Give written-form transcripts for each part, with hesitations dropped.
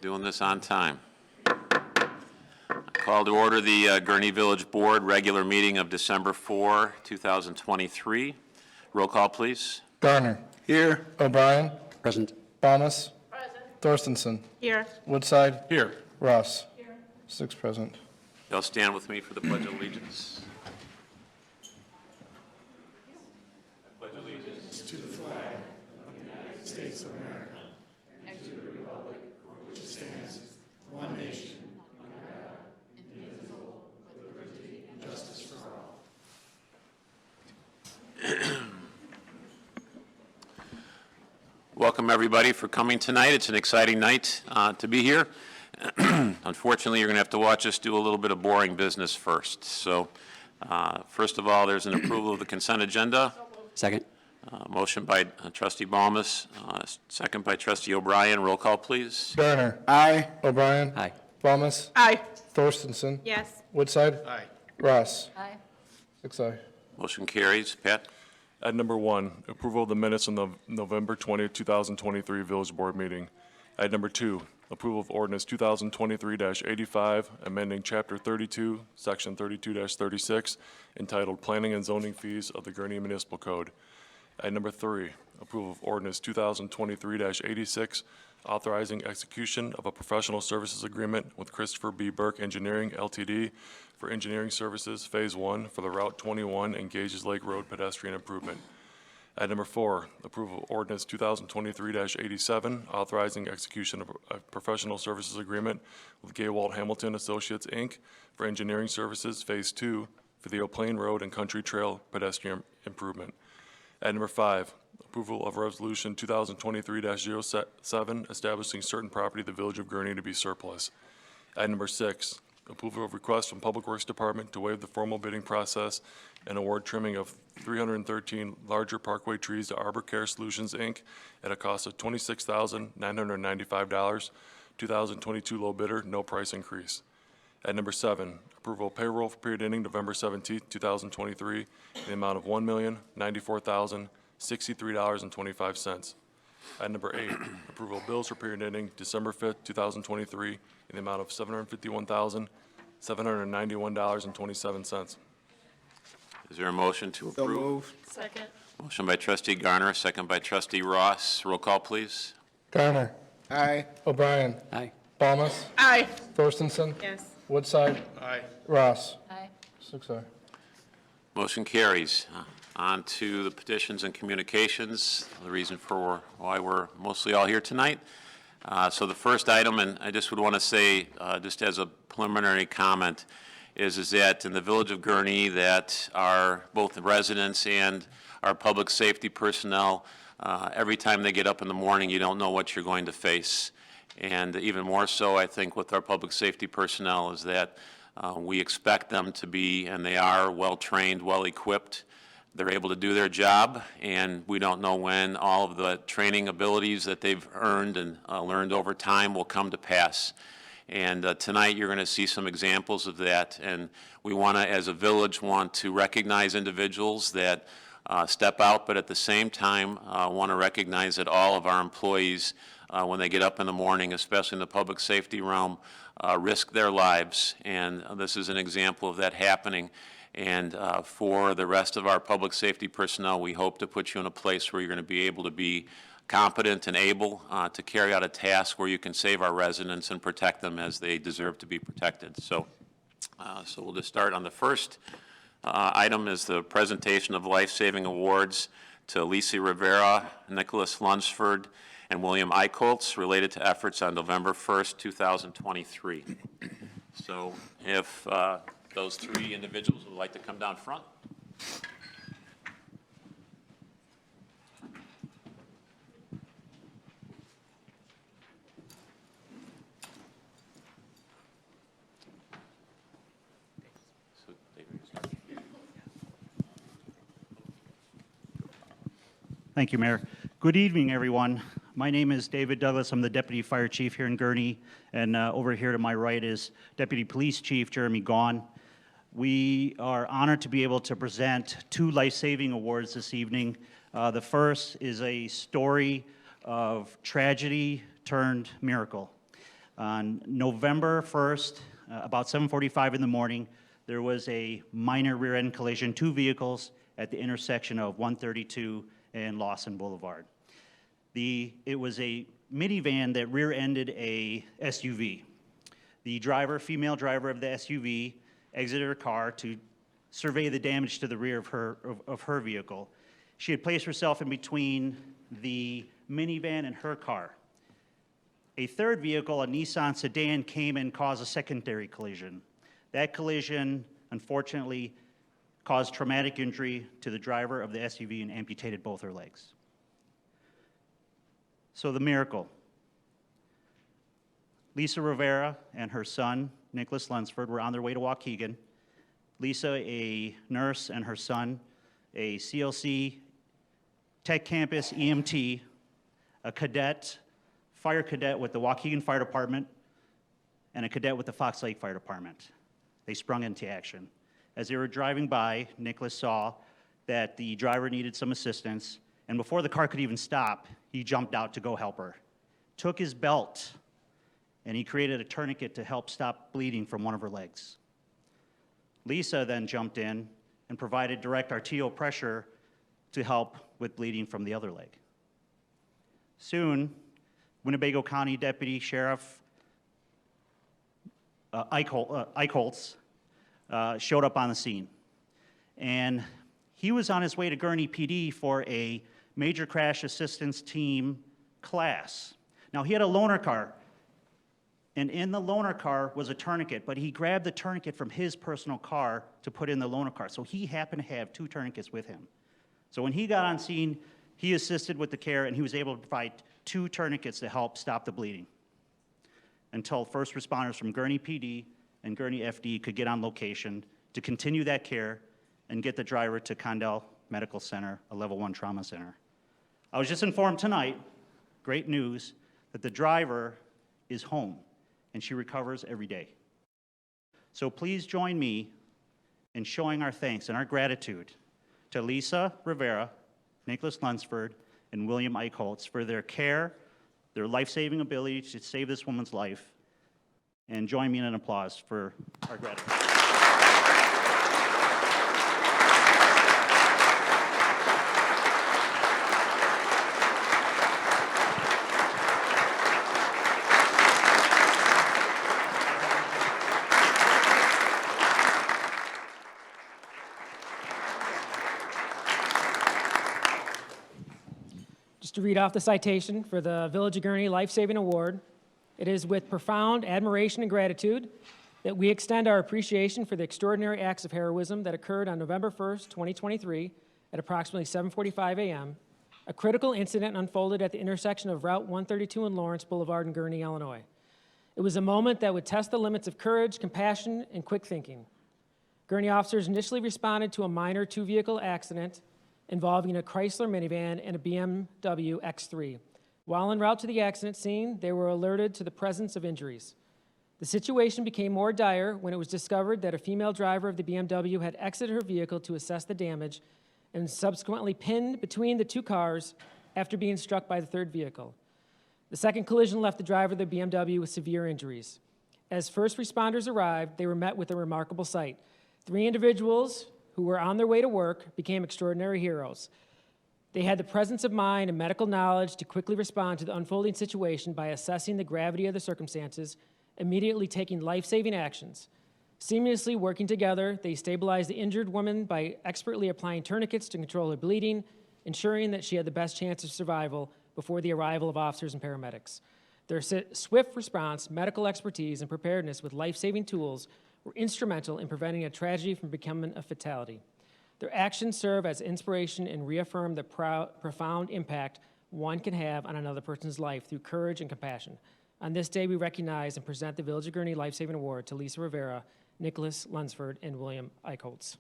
Doing this on time. Call to order the Gurnee Village Board regular meeting of December 4, 2023. Roll call, please. Garner. Here. O'Brien. Present. Thomas. Present. Thorstensen. Here. Woodside. Here. Ross. Here. 6 present. Y'all stand with me for the Pledge of Allegiance. Welcome, everybody, for coming tonight. It's an exciting night to be here. Unfortunately, you're going to have to watch us do a little bit of boring business first. So, first of all, there's an approval of the consent agenda. Second. Motion by Trustee Balmas, second by Trustee O'Brien. Roll call, please. Garner. Aye. O'Brien. Aye. Thomas. Aye. Thorstensen. Yes. Woodside. Aye. Ross. Aye. 6 aye. Motion carries. Pat? Item number 1, approval of the minutes on the November 20, 2023 Village Board meeting. Item number 2, approval of ordinance 2023-85, amending Chapter 32, Section 32-36, entitled Planning and Zoning Fees of the Gurnee Municipal Code. Item number 3, approval of ordinance 2023-86, authorizing execution of a professional services agreement with Christopher B. Burke Engineering, Ltd., for engineering services, Phase 1, for the Route 21 and Gages Lake Road pedestrian improvement. Item number 4, approval of ordinance 2023-87, authorizing execution of a professional services agreement with Gaywalt Hamilton Associates, Inc., for engineering services, Phase 2, for the O'Plain Road and Country Trail pedestrian improvement. Item number 5, approval of resolution 2023-07, establishing certain property of the Village of Gurnee to be surplus. Item number 6, approval of request from Public Works Department to waive the formal bidding process and award trimming of 313 larger parkway trees to Arbor Care Solutions, Inc. at a cost of $26,995. 2022 low bidder, no price increase. Item number 7, approval of payroll for period ending November 17, 2023, in the amount of $1,094,063.25. Item number 8, approval of bills for period ending December 5th, 2023, in the amount of $751,791.27. Is there a motion to So approve? moved. Second. Motion by Trustee Garner, second by Trustee Ross. Roll call, please. Garner. Aye. O'Brien. Aye. Thomas. Aye. Thorstensen. Yes. Woodside. Aye. Ross. Aye. 6 aye. Motion carries. On to the petitions and communications, the reason for why we're mostly all here tonight. So the first item, and I just would want to say, just as a preliminary comment, is that in the Village of Gurnee, that our both the residents and our public safety personnel, every time they get up in the morning, you don't know what you're going to face. And even more so, I think, with our public safety personnel is that we expect them to be, and they are, well-trained, well-equipped. They're able to do their job, and we don't know when all of the training abilities that they've earned and learned over time will come to pass. And tonight you're going to see some examples of that, and we want to, as a village, want to recognize individuals that step out, but at the same time want to recognize that all of our employees, when they get up in the morning, especially in the public safety realm, risk their lives, and this is an example of that happening. And for the rest of our public safety personnel, we hope to put you in a place where you're going to be able to be competent and able to carry out a task where you can save our residents and protect them as they deserve to be protected. So we'll just start on the first item is the presentation of life-saving awards to Lisi Rivera, Nicholas Lunsford, and William Eichholz related to efforts on November 1st, 2023. So if those three individuals would like to come down front. So, David, you start. Thank you, Mayor. Good evening, everyone. My name is David Douglas. I'm the Deputy Fire Chief here in Gurnee, and over here to my right is Deputy Police Chief Jeremy Gaughan. We are honored to be able to present 2 life-saving awards this evening. The first is a story of tragedy turned miracle. On November 1st, about 7:45 in the morning, there was a minor rear-end collision, two vehicles at the intersection of 132 and Lawson Boulevard. It was a minivan that rear-ended a SUV. The driver, female driver of the SUV, exited her car to survey the damage to the rear of her vehicle. She had placed herself in between the minivan and her car. A third vehicle, a Nissan sedan, came and caused a secondary collision. That collision, unfortunately, caused traumatic injury to the driver of the SUV and amputated both her legs. So the miracle. Lisa Rivera and her son, Nicholas Lunsford, were on their way to Waukegan. Lisa, a nurse, and her son, a CLC Tech Campus EMT, a cadet, fire cadet with the Waukegan Fire Department, and a cadet with the Fox Lake Fire Department. They sprung into action. As they were driving by, Nicholas saw that the driver needed some assistance, and before the car could even stop, he jumped out to go help her. Took his belt, and he created a tourniquet to help stop bleeding from one of her legs. Lisa then jumped in and provided direct arterial pressure to help with bleeding from the other leg. Soon, Winnebago County Deputy Sheriff Eichholz showed up on the scene. And he was on his way to Gurnee PD for a major crash assistance team class. Now, he had a loaner car, and in the loaner car was a tourniquet, but he grabbed the tourniquet from his personal car to put in the loaner car. So he happened to have two tourniquets with him. So when he got on scene, he assisted with the care, and he was able to provide two tourniquets to help stop the bleeding until first responders from Gurnee PD and Gurnee FD could get on location to continue that care and get the driver to Condell Medical Center, a level 1 trauma center. I was just informed tonight, great news, that the driver is home and she recovers every day. So please join me in showing our thanks and our gratitude to Lisa Rivera, Nicholas Lunsford, and William Eichholz for their care, their life-saving ability to save this woman's life, and join me in an applause for our gratitude. Just to read off the citation for the Village of Gurnee Life Saving Award, it is with profound admiration and gratitude that we extend our appreciation for the extraordinary acts of heroism that occurred on November 1st, 2023 at approximately 7:45 a.m. A critical incident unfolded at the intersection of Route 132 and Lawrence Boulevard in Gurnee, Illinois. It was a moment that would test the limits of courage, compassion, and quick thinking. Gurnee officers initially responded to a minor two-vehicle accident involving a Chrysler minivan and a BMW X3. While en route to the accident scene, they were alerted to the presence of injuries. The situation became more dire when it was discovered that a female driver of the BMW had exited her vehicle to assess the damage and subsequently pinned between the two cars after being struck by the third vehicle. The second collision left the driver of the BMW with severe injuries. As first responders arrived, they were met with a remarkable sight. Three individuals who were on their way to work became extraordinary heroes. They had the presence of mind and medical knowledge to quickly respond to the unfolding situation by assessing the gravity of the circumstances, immediately taking life-saving actions. Seamlessly working together, they stabilized the injured woman by expertly applying tourniquets to control her bleeding, ensuring that she had the best chance of survival before the arrival of officers and paramedics. Their swift response, medical expertise, and preparedness with life-saving tools were instrumental in preventing a tragedy from becoming a fatality. Their actions serve as inspiration and reaffirm the profound impact one can have on another person's life through courage and compassion. On this day, we recognize and present the Village of Gurnee Life Saving Award to Lisa Rivera, Nicholas Lunsford, and William Eichholz.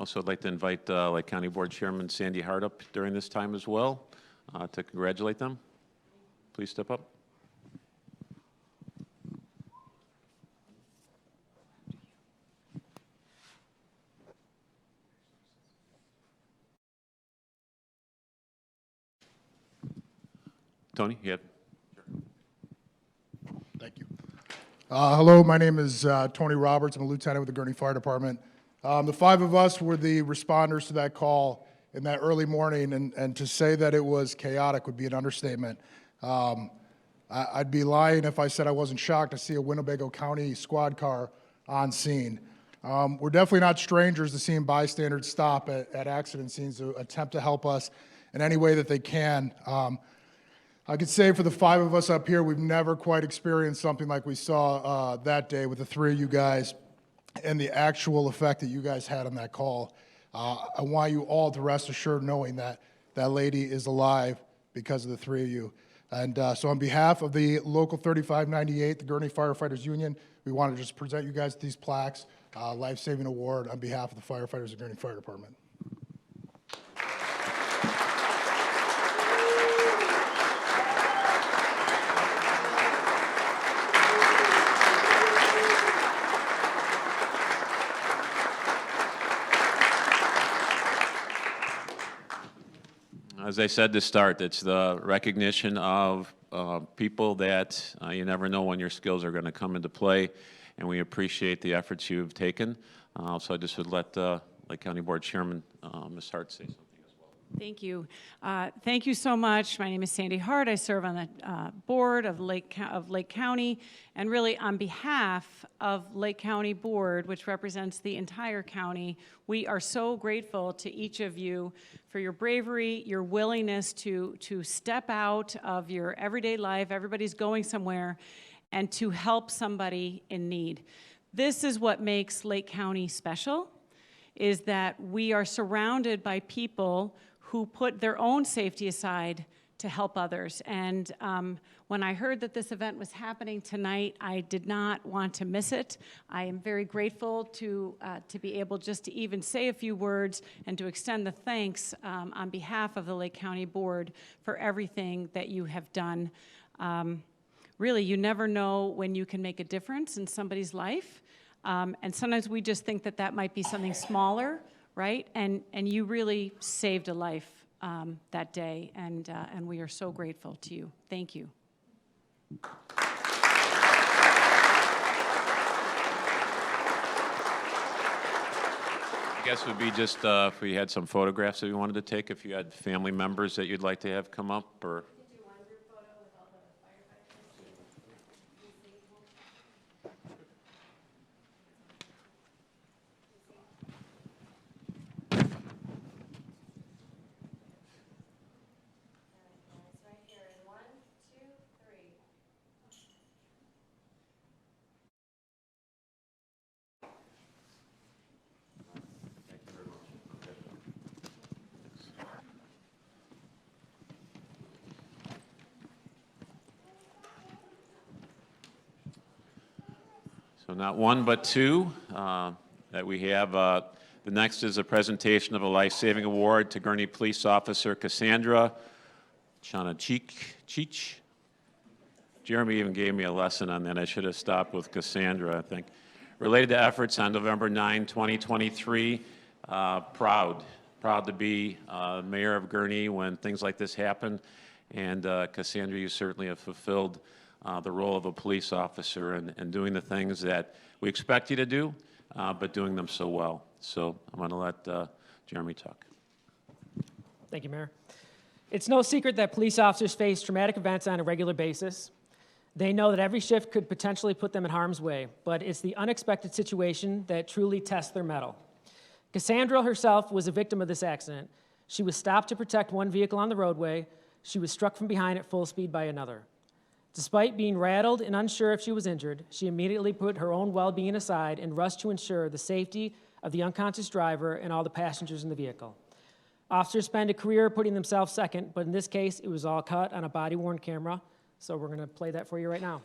Also, I'd like to invite Lake County Board Chairman Sandy Hart up during this time as well to congratulate them. Please step up. Tony, you have. Thank you. Hello, my name is Tony Roberts. I'm a lieutenant with the Gurnee Fire Department. The five of us were the responders to that call in that early morning, and to say that it was chaotic would be an understatement. I'd be lying if I said I wasn't shocked to see a Winnebago County squad car on scene. We're definitely not strangers to seeing bystanders stop at accident scenes to attempt to help us in any way that they can. I could say for the five of us up here, we've never quite experienced something like we saw that day with the three of you guys and the actual effect that you guys had on that call. I want you all to rest assured knowing that that lady is alive because of the three of you. And so on behalf of the Local 3598, the Gurnee Firefighters Union, we want to just present you guys these plaques, life-saving award on behalf of the firefighters of Gurnee Fire Department. As I said to start, it's the recognition of people that you never know when your skills are going to come into play, and we appreciate the efforts you've taken. So I just would let Lake County Board Chairman Ms. Hart say something as well. Thank you. Thank you so much. My name is Sandy Hart. I serve on the board of Lake County, and really on behalf of Lake County Board, which represents the entire county, we are so grateful to each of you for your bravery, your willingness to step out of your everyday life, everybody's going somewhere, and to help somebody in need. This is what makes Lake County special, is that we are surrounded by people who put their own safety aside to help others. And when I heard that this event was happening tonight, I did not want to miss it. I am very grateful to be able just to even say a few words and to extend the thanks on behalf of the Lake County Board for everything that you have done. Really, you never know when you can make a difference in somebody's life. And sometimes we just think that that might be something smaller, right? And you really saved a life that day, and we are so grateful to you. Thank you. I guess it would be just if we had some photographs that you wanted to take, if you had family members that you'd like to have come up, or. So not one, but two that we have. The next is a presentation of a life-saving award to Gurnee Police Officer Cassandra Cheech. Jeremy even gave me a lesson on that. I should have stopped with Cassandra, I think. Related to efforts on November 9, 2023, proud to be mayor of Gurnee when things like this happen. And Cassandra, you certainly have fulfilled the role of a police officer and doing the things that we expect you to do, but doing them so well. So I'm going to let Jeremy talk. Thank you, Mayor. It's no secret that police officers face traumatic events on a regular basis. They know that every shift could potentially put them in harm's way, but it's the unexpected situation that truly tests their mettle. Cassandra herself was a victim of this accident. She was stopped to protect one vehicle on the roadway. She was struck from behind at full speed by another. Despite being rattled and unsure if she was injured, she immediately put her own well-being aside and rushed to ensure the safety of the unconscious driver and all the passengers in the vehicle. Officers spend a career putting themselves second, but in this case, it was all caught on a body-worn camera. So we're going to play that for you right now.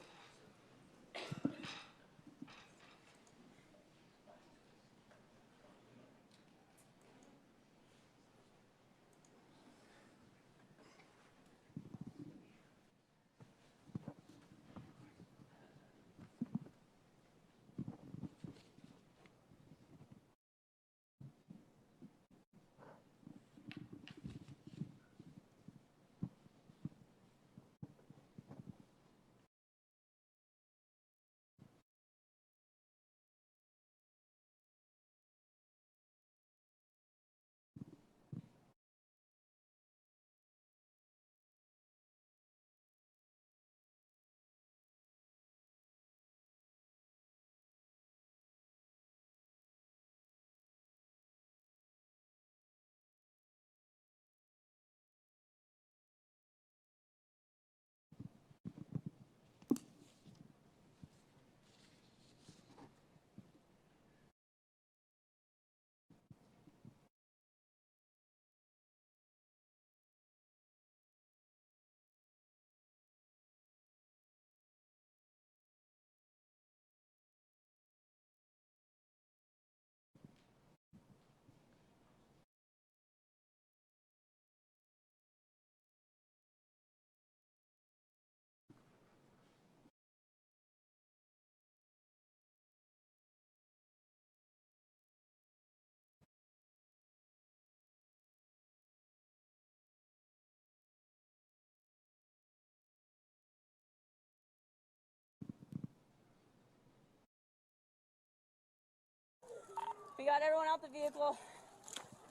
We got everyone out the vehicle.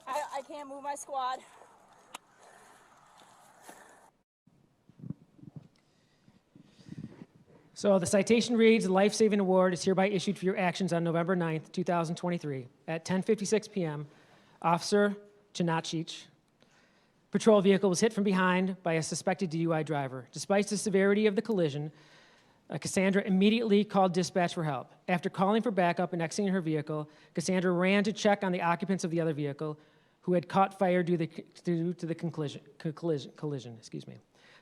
I can't move my squad. So the citation reads, the life-saving award is hereby issued for your actions on November 9th, 2023. At 10:56 p.m., Officer Chinachic patrol vehicle was hit from behind by a suspected DUI driver. Despite the severity of the collision, Cassandra immediately called dispatch for help. After calling for backup and exiting her vehicle, Cassandra ran to check on the occupants of the other vehicle who had caught fire due to the collision.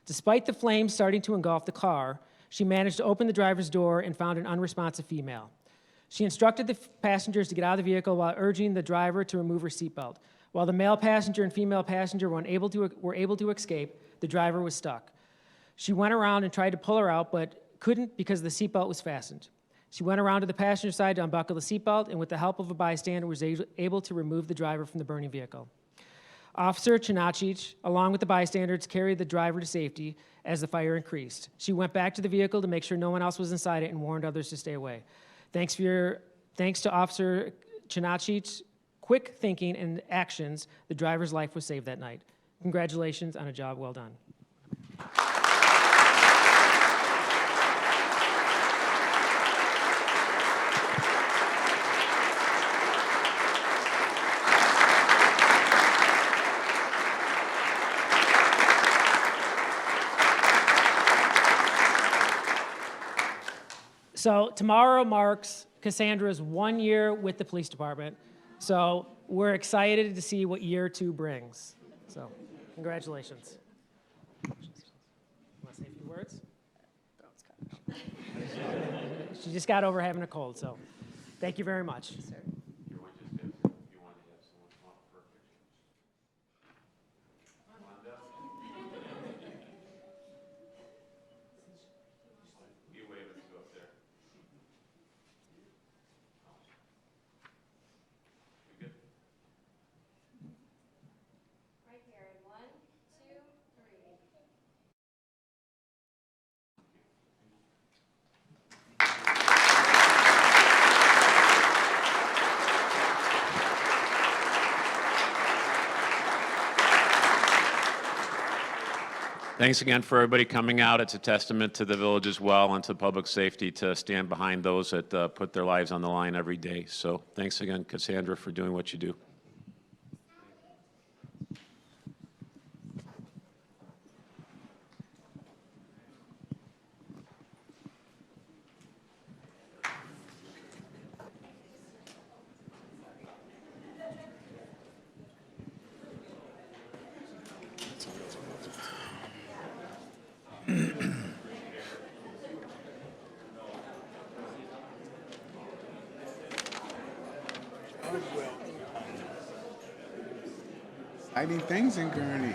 Despite the flames starting to engulf the car, she managed to open the driver's door and found an unresponsive female. She instructed the passengers to get out of the vehicle while urging the driver to remove her seatbelt. While the male passenger and female passenger were able to escape, the driver was stuck. She went around and tried to pull her out, but couldn't because the seatbelt was fastened. She went around to the passenger side to unbuckle the seatbelt, and with the help of a bystander, was able to remove the driver from the burning vehicle. Officer Chinachic, along with the bystanders, carried the driver to safety as the fire increased. She went back to the vehicle to make sure no one else was inside it and warned others to stay away. Thanks to Officer Chinachic's quick thinking and actions, the driver's life was saved that night. Congratulations on a job well done. So tomorrow marks Cassandra's 1 year with the police department. So we're excited to see what year 2 brings. So congratulations. Want to say a few words? She just got over having a cold, so thank you very much. Right here, in 1, 2, 3. Thanks again for everybody coming out. It's a testament to the village as well and to public safety to stand behind those that put their lives on the line every day. So thanks again, Cassandra, for doing what you do. Exciting things in Gurnee.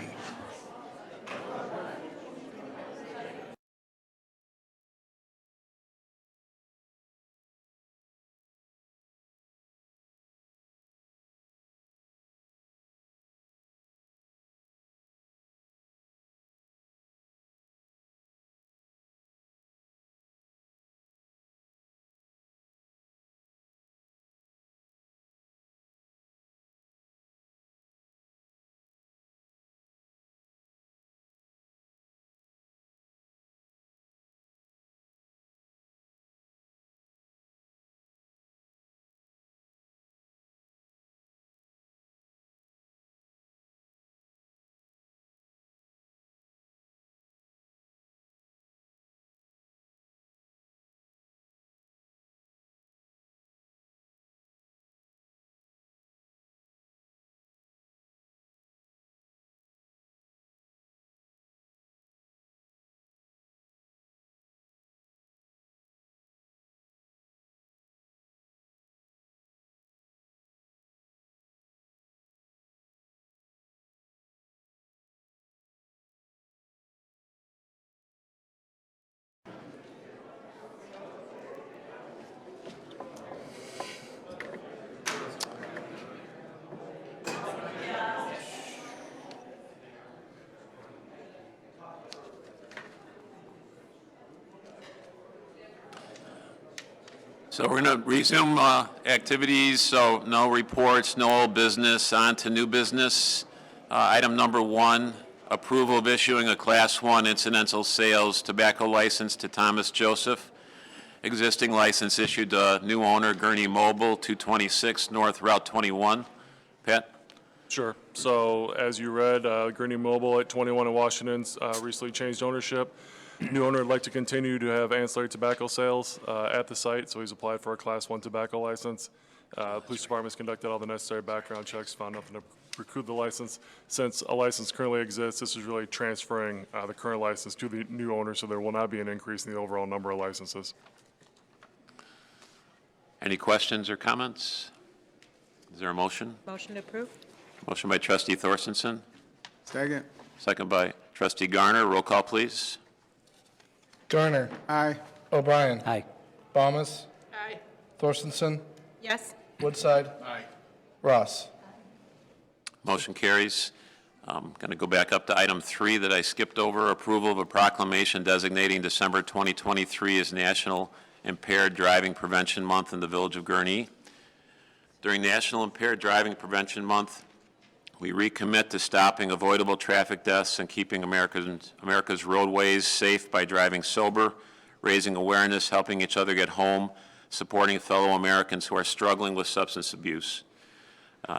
So we're going to resume activities, so no reports, no old business, on to new business. Item number 1, approval of issuing a Class 1 incidental sales tobacco license to Thomas Joseph. Existing license issued to new owner, Gurnee Mobile, 226 North Route 21. Pat? Sure. So as you read, Gurnee Mobile at 21 in Washington's recently changed ownership. New owner would like to continue to have ancillary tobacco sales at the site, so he's applied for a Class 1 tobacco license. Police department's conducted all the necessary background checks, found nothing to preclude the license. Since a license currently exists, this is really transferring the current license to the new owner, so there will not be an increase in the overall number of licenses. Any questions or comments? Is there a motion? Motion to approve? Motion by trustee Thorstensen, Second. second by trustee Garner. Roll call, please. Garner. Aye. O'Brien. Aye. Thomas. Aye. Thorstensen. Yes. Woodside. Aye. Ross. Motion carries. I'm going to go back up to item 3 that I skipped over, approval of a proclamation designating December 2023 as National Impaired Driving Prevention Month in the Village of Gurnee. During National Impaired Driving Prevention Month, we recommit to stopping avoidable traffic deaths and keeping America's roadways safe by driving sober, raising awareness, helping each other get home, supporting fellow Americans who are struggling with substance abuse.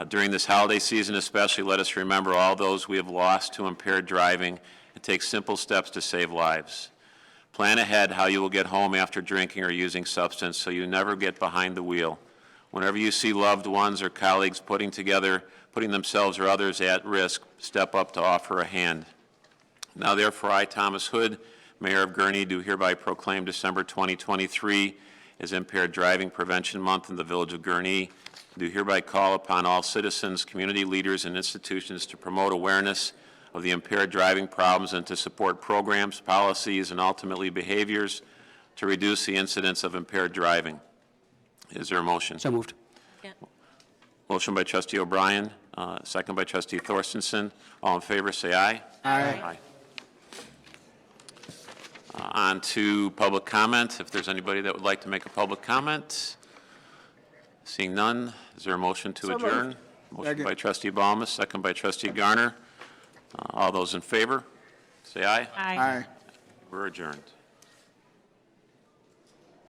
During this holiday season especially, let us remember all those we have lost to impaired driving and take simple steps to save lives. Plan ahead how you will get home after drinking or using substance so you never get behind the wheel. Whenever you see loved ones or colleagues putting themselves or others at risk, step up to offer a hand. Now therefore, I, Thomas Hood, Mayor of Gurnee, do hereby proclaim December 2023 as Impaired Driving Prevention Month in the Village of Gurnee. Do hereby call upon all citizens, community leaders, and institutions to promote awareness of the impaired driving problems and to support programs, policies, and ultimately behaviors to reduce the incidence of impaired driving. Is there a motion? So moved. Motion by trustee O'Brien, second by trustee Thorstensen. All in favor, say aye. Aye. On to public comment. If there's anybody that would like to make a public comment. Seeing none, is there a motion to adjourn? Motion Second. by trustee Baumus, second by trustee Garner. All those in favor, say aye. Aye. We're adjourned.